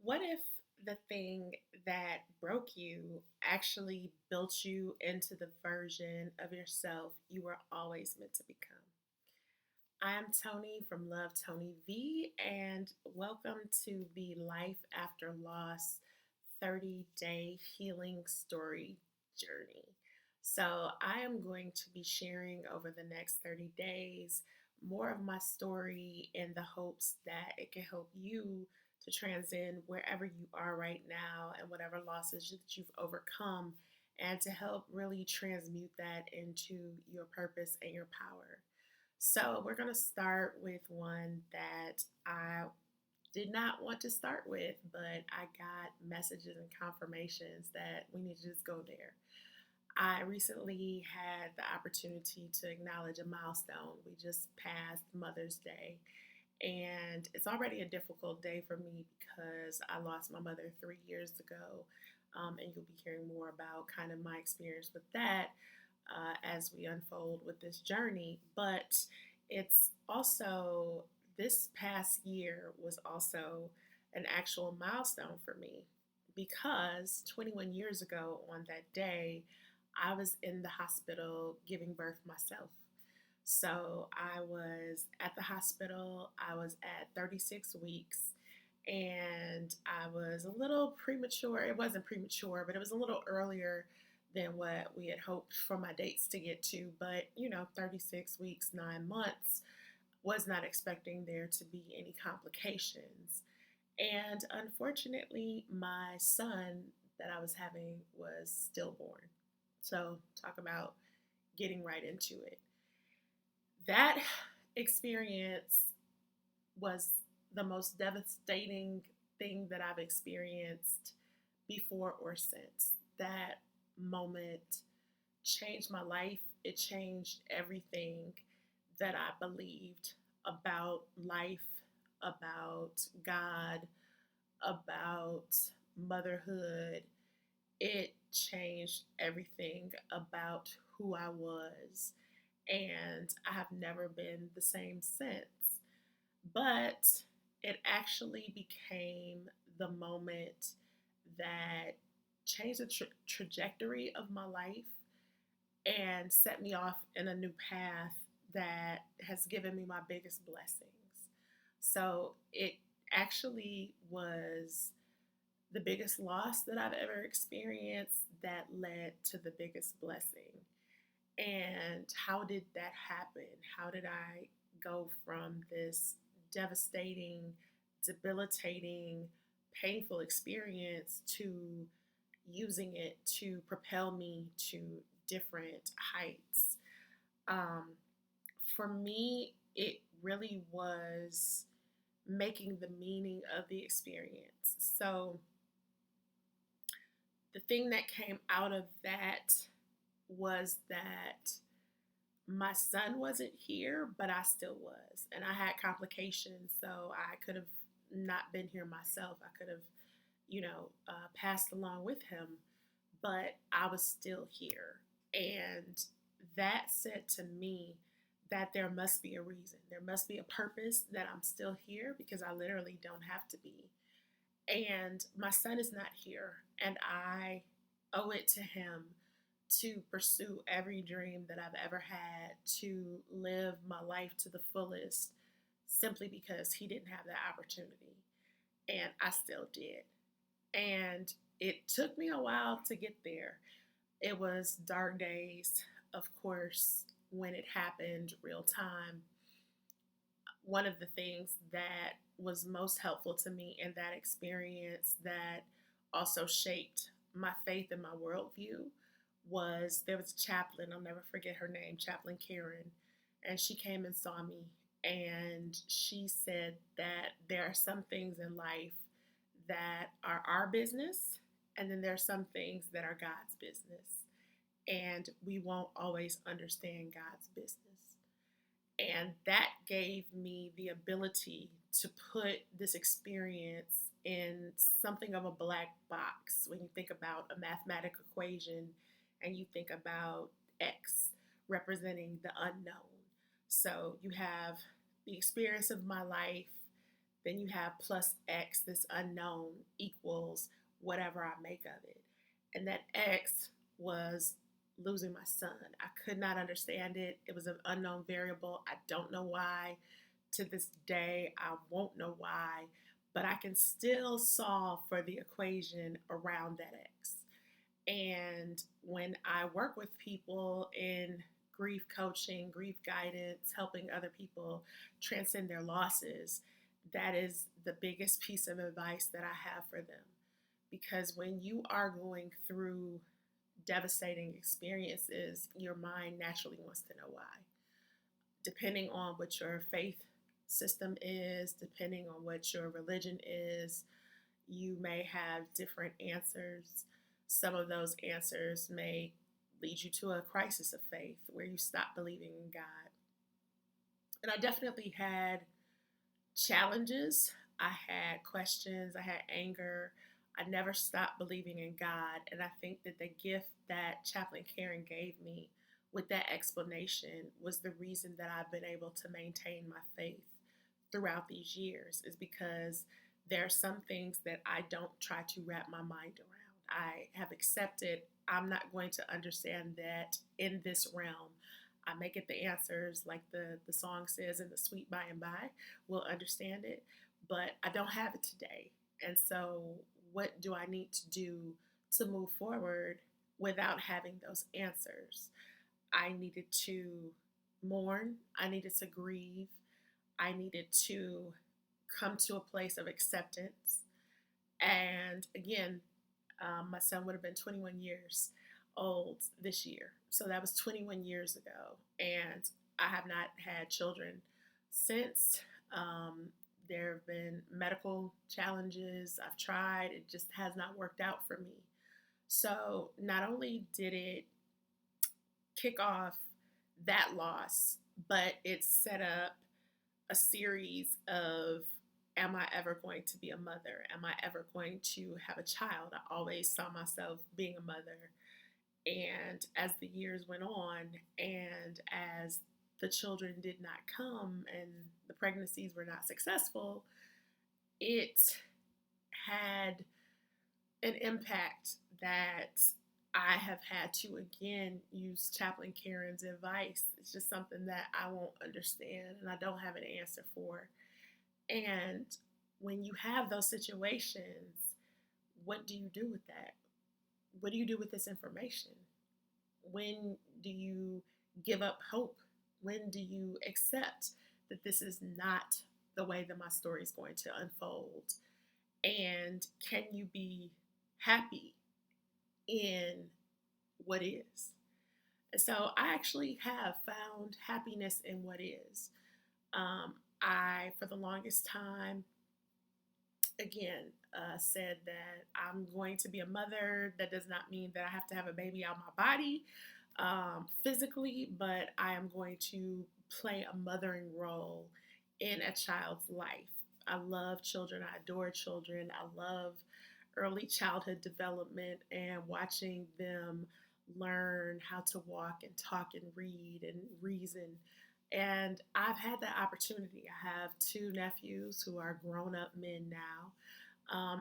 What if the thing that broke you actually built you into the version of yourself you were always meant to become? I am Toni from Love Toni V, and welcome to the Life After Loss 30-day healing story journey. So, I am going to be sharing over the next 30 days more of my story in the hopes that it can help you to transcend wherever you are right now and whatever losses that you've overcome, and to help really transmute that into your purpose and your power. So, we're going to start with one that I did not want to start with, but I got messages and confirmations that we need to just go there. I recently had the opportunity to acknowledge a milestone. We just passed Mother's Day, and it's already a difficult day for me because I lost my mother 3 years ago. And you'll be hearing more about kind of my experience with that as we unfold with this journey. But it's also, this past year was also an actual milestone for me because 21 years ago on that day, I was in the hospital giving birth myself. So I was at the hospital, I was at 36 weeks, and I was a little premature. It wasn't premature, but it was a little earlier than what we had hoped for my dates to get to. But, 36 weeks, 9 months, was not expecting there to be any complications. And unfortunately, my son that I was having was stillborn. So, talk about getting right into it. That experience was the most devastating thing that I've experienced before or since. That moment changed my life. It changed everything that I believed about life, about God, about motherhood. It changed everything about who I was. And I have never been the same since. But it actually became the moment that changed the trajectory of my life and set me off in a new path that has given me my biggest blessings. So it actually was the biggest loss that I've ever experienced that led to the biggest blessing. And how did that happen? How did I go from this devastating, debilitating, painful experience to using it to propel me to different heights? Um, for me, it really was making the meaning of the experience. So, the thing that came out of that was that my son wasn't here, but I still was. And I had complications, so I could have not been here myself. I could have, passed along with him, but I was still here. And that said to me that there must be a reason. There must be a purpose that I'm still here because I literally don't have to be. And my son is not here, and I owe it to him to pursue every dream that I've ever had, to live my life to the fullest, simply because he didn't have that opportunity. And I still did. And it took me a while to get there. It was dark days, of course, when it happened, real time. One of the things that was most helpful to me in that experience that also shaped my faith and my worldview was there was a chaplain. I'll never forget her name, Chaplain Karen. And she came and saw me. And she said that there are some things in life that are our business, and then there are some things that are God's business. And we won't always understand God's business. And that gave me the ability to put this experience in something of a black box. When you think about a mathematical equation and you think about X representing the unknown. So you have the experience of my life, Then you have plus X, this unknown, equals whatever I make of it. And that X was losing my son. I could not understand it. It was an unknown variable. I don't know why. To this day, I won't know why, but I can still solve for the equation around that X. And when I work with people in grief coaching, grief guidance, helping other people transcend their losses, that is the biggest piece of advice that I have for them. Because when you are going through devastating experiences, your mind naturally wants to know why. Depending on what your faith system is, depending on what your religion is, you may have different answers. Some of those answers may lead you to a crisis of faith where you stop believing in God. And I definitely had challenges. I had questions. I had anger. I never stopped believing in God. And I think that the gift that Chaplain Karen gave me with that explanation was the reason that I've been able to maintain my faith throughout these years, is because there are some things that I don't try to wrap my mind around. I have accepted I'm not going to understand that in this realm. I make it the answers, like the song says, in the sweet by and by. We'll understand it, but I don't have it today. And so, what do I need to do to move forward without having those answers? I needed to mourn, I needed to grieve, I needed to come to a place of acceptance. And again, my son would have been 21 years old this year. So that was 21 years ago. And I have not had children since. There have been medical challenges. I've tried, it just has not worked out for me. So not only did it kick off that loss, but it set up a series of, am I ever going to be a mother? Am I ever going to have a child? I always saw myself being a mother. And as the years went on, and as the children did not come and the pregnancies were not successful, it had an impact that I have had to again use Chaplain Karen's advice. It's just something that I won't understand and I don't have an answer for. And when you have those situations, what do you do with that? What do you do with this information? When do you give up hope? When do you accept that this is not the way that my story is going to unfold? And can you be happy in what is? And so I actually have found happiness in what is. For the longest time, again, said that I'm going to be a mother. That does not mean that I have to have a baby out my body physically, but I am going to play a mothering role in a child's life. I love children. I adore children. I love early childhood development and watching them learn how to walk and talk and read and reason. And I've had that opportunity. I have two nephews who are grown up men now.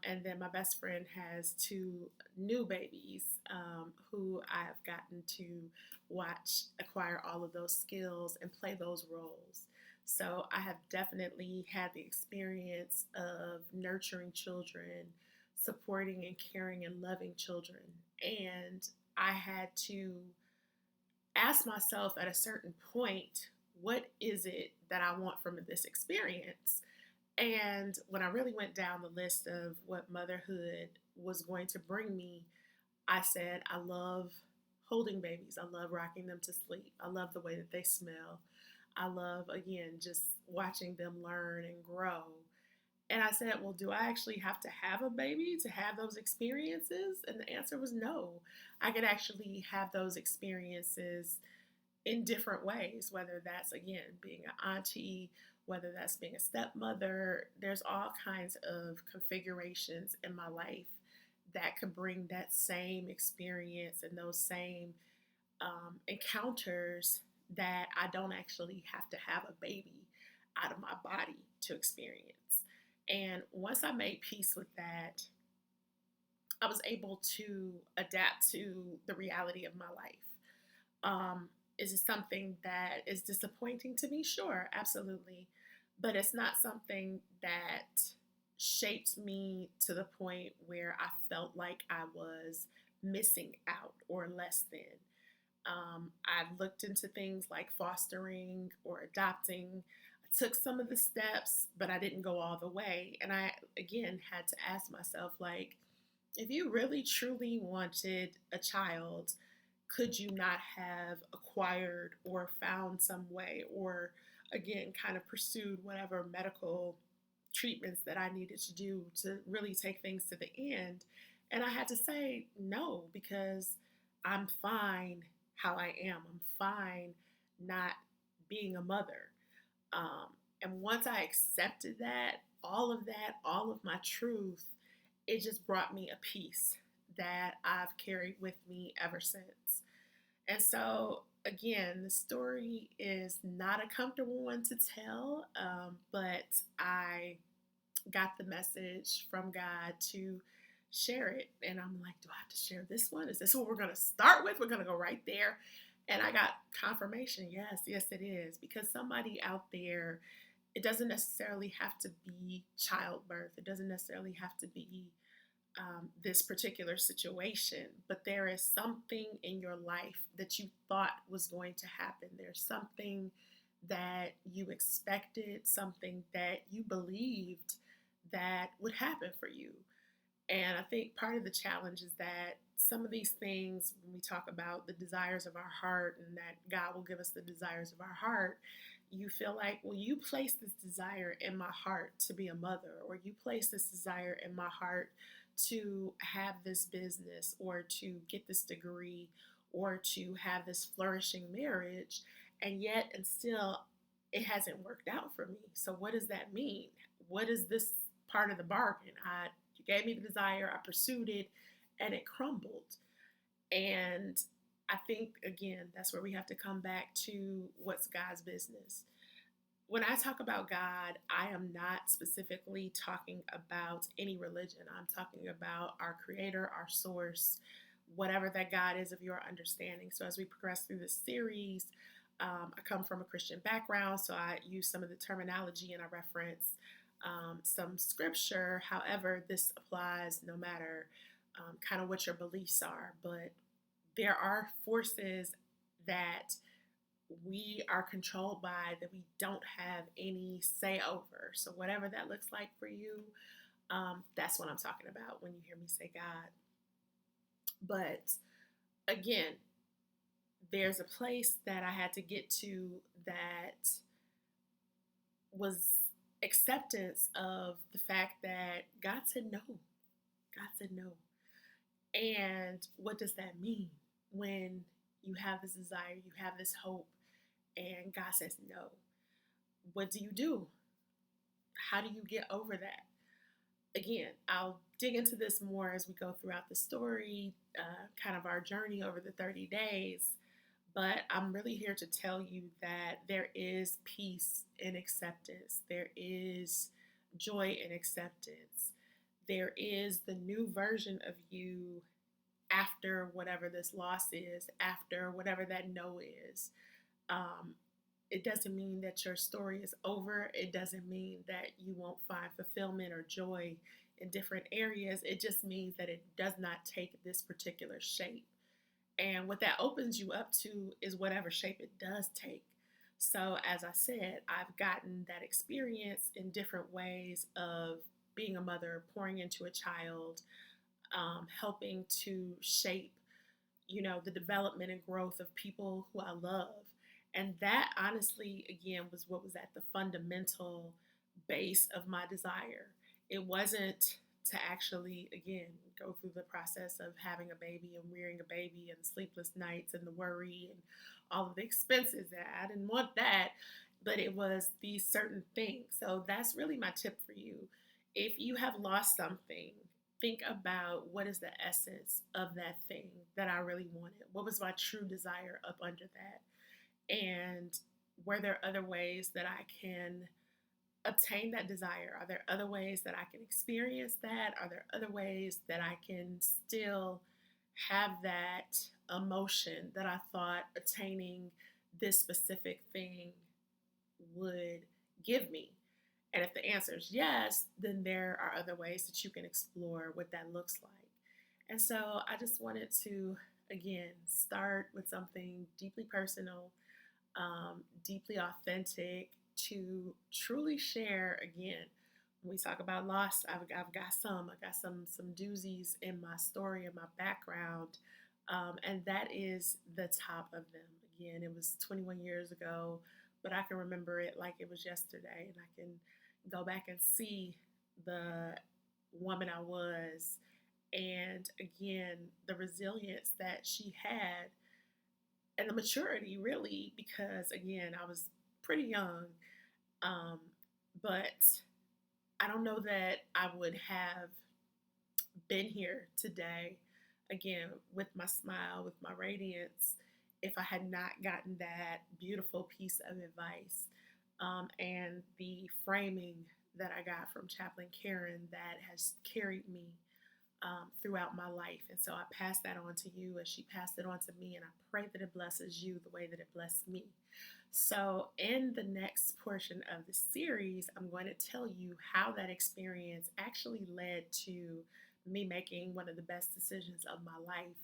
And then my best friend has two new babies who I've gotten to watch acquire all of those skills and play those roles. So I have definitely had the experience of nurturing children, supporting and caring and loving children. And I had to ask myself at a certain point, what is it that I want from this experience? And when I really went down the list of what motherhood was going to bring me, I said, I love holding babies. I love rocking them to sleep. I love the way that they smell. I love, again, just watching them learn and grow. And I said, well, do I actually have to have a baby to have those experiences? And the answer was no. I could actually have those experiences in different ways, whether that's, again, being an auntie, whether that's being a stepmother. There's all kinds of configurations in my life that could bring that same experience and those same encounters that I don't actually have to have a baby out of my body to experience. And once I made peace with that, I was able to adapt to the reality of my life. Is it something that is disappointing to me? Sure, absolutely. But it's not something that shaped me to the point where I felt like I was missing out or less than. I've looked into things like fostering or adopting. I took some of the steps, but I didn't go all the way. And I, again, had to ask myself, like, if you really truly wanted a child, could you not have acquired or found some way or, again, kind of pursued whatever medical treatments that I needed to do to really take things to the end? And I had to say no, because I'm fine how I am. I'm fine not being a mother. Um, and once I accepted that, all of my truth, it just brought me a peace that I've carried with me ever since. And so, again, the story is not a comfortable one to tell, but I got the message from God to share it. And I'm like, do I have to share this one? Is this what we're going to start with? We're going to go right there. And I got confirmation. Yes, yes, it is. Because somebody out there, it doesn't necessarily have to be childbirth, it doesn't necessarily have to be this particular situation, but there is something in your life that you thought was going to happen. There's something that you expected, something that you believed that would happen for you. And I think part of the challenge is that some of these things, when we talk about the desires of our heart and that God will give us the desires of our heart, you feel like, well, you place this desire in my heart to be a mother, or you place this desire in my heart to have this business, or to get this degree, or to have this flourishing marriage, and yet and still it hasn't worked out for me. So what does that mean? What is this part of the bargain? You gave me the desire, I pursued it, and it crumbled. And I think, again, that's where we have to come back to what's God's business. When I talk about God, I am not specifically talking about any religion. I'm talking about our creator, our source, whatever that God is of your understanding. So as we progress through this series, I come from a Christian background, so I use some of the terminology and I reference some scripture. However, this applies no matter kind of what your beliefs are. But there are forces that we are controlled by that we don't have any say over. So, whatever that looks like for you, that's what I'm talking about when you hear me say God. But again, there's a place that I had to get to that was acceptance of the fact that God said no. God said no. And what does that mean when you have this desire, you have this hope, and God says no? What do? How do you get over that? Again, I'll dig into this more as we go throughout the story, kind of our journey over the 30 days. But I'm really here to tell you that there is peace in acceptance. There is joy in acceptance. There is the new version of you after whatever this loss is, after whatever that no is. Um, it doesn't mean that your story is over. It doesn't mean that you won't find fulfillment or joy in different areas. It just means that it does not take this particular shape. And what that opens you up to is whatever shape it does take. So, as I said, I've gotten that experience in different ways of being a mother, pouring into a child, helping to shape, the development and growth of people who I love. And that honestly, again, was what was at the fundamental base of my desire. It wasn't to actually, again, go through the process of having a baby and rearing a baby and the sleepless nights and the worry and all of the expenses. That I didn't want that, but it was these certain things. So that's really my tip for you. If you have lost something, think about what is the essence of that thing that I really wanted. What was my true desire up under that? And were there other ways that I can obtain that desire? Are there other ways that I can experience that? Are there other ways that I can still have that emotion that I thought attaining this specific thing would give me? And if the answer is yes, then there are other ways that you can explore what that looks like. And so I just wanted to, again, start with something deeply personal, deeply authentic, to truly share again. When we talk about loss, I've got some doozies in my story, in my background, and that is the top of them. Again, it was 21 years ago, but I can remember it like it was yesterday, and I can go back and see the woman I was, and again, the resilience that she had and the maturity, really, because again, I was pretty young, um, but I don't know that I would have been here today, again, with my smile, with my radiance, if I had not gotten that beautiful piece of advice, and the framing that I got from Chaplain Karen that has carried me throughout my life. And so I pass that on to you as she passed it on to me. And I pray that it blesses you the way that it blessed me. So, in the next portion of the series, I'm going to tell you how that experience actually led to me making one of the best decisions of my life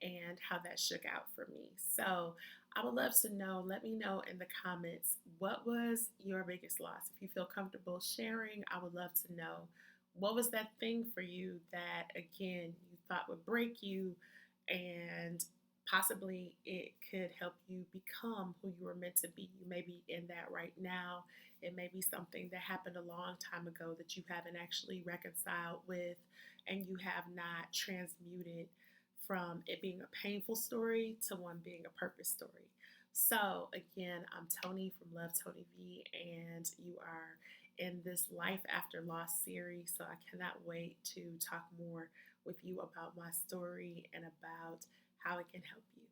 and how that shook out for me. So, I would love to know, let me know in the comments, what was your biggest loss? If you feel comfortable sharing, I would love to know what was that thing for you that, again, you thought would break you and possibly it could help you become who you were meant to be. You may be in that right now. It may be something that happened a long time ago that you haven't actually reconciled with and you have not transmuted from it being a painful story to one being a purpose story. So, again, I'm Toni from Love Toni V, and you are in this Life After Loss series. So, I cannot wait to talk more with you about my story and about how it can help you.